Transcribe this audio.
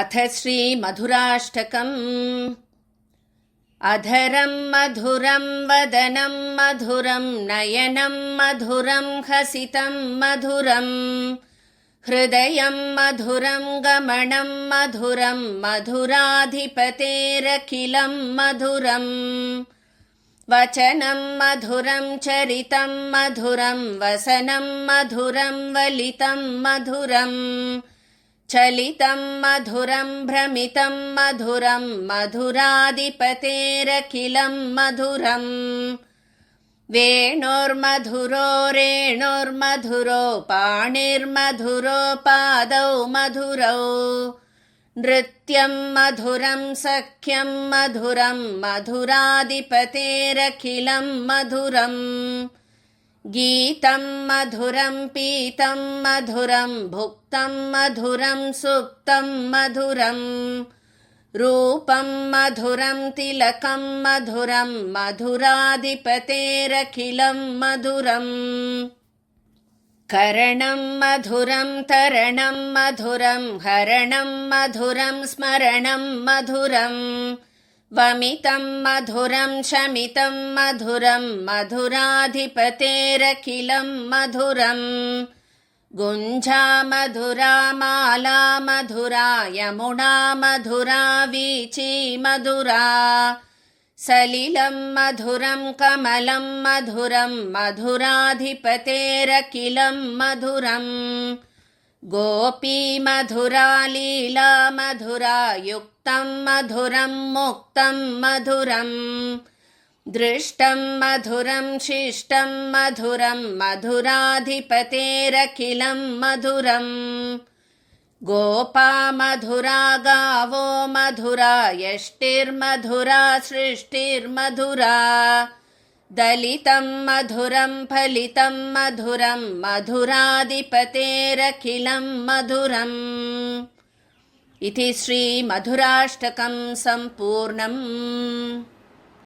अथ श्रीमधुराष्टकम्। अधरं मधुरं वदनं मधुरं नयनं मधुरं हसितं मधुरं हृदयं मधुरं गमनं मधुरं मधुराधिपतेरखिलं मधुरं वचनं मधुरं चरितं मधुरं वसनं मधुरं वलितं मधुरं चलितं मधुरं भ्रमितं मधुरं मधुराधिपतेरखिलं मधुरं वेणोर्मधुरो रेणोर्मधुरो पाणिर्मधुरो पादौ मधुरौ नृत्यं मधुरं सख्यं मधुरं मधुराधिपतेरखिलं मधुरं गीतं मधुरं पीतं मधुरं भुक्तं मधुरं सुप्तं मधुरं रूपं मधुरं तिलकं मधुरं मधुराधिपतेरखिलं मधुरं करणं मधुरं तरणं मधुरं हरणं मधुरं स्मरणं मधुरं वमितं मधुरं शमितं मधुरं मधुराधिपतेरखिलं मधुरं गुञ्जा मधुरा माला मधुरा यमुना मधुरा वीची मधुरा सलिलं मधुरं कमलं मधुरं मधुराधिपतेरखिलं मधुरं गोपी मधुरा लीला मधुरा युक्तं मधुरं मुक्तं मधुरं दृष्टं मधुरं शिष्टं मधुरं मधुराधिपतेरखिलं मधुरं गोपा मधुरा गावो मधुरा यष्टिर्मधुरा सृष्टिर्मधुरा दलितं मधुरं फलितं मधुरं मधुराधिपतेरखिलं मधुरम्। इति श्रीमधुराष्टकं सम्पूर्णम्।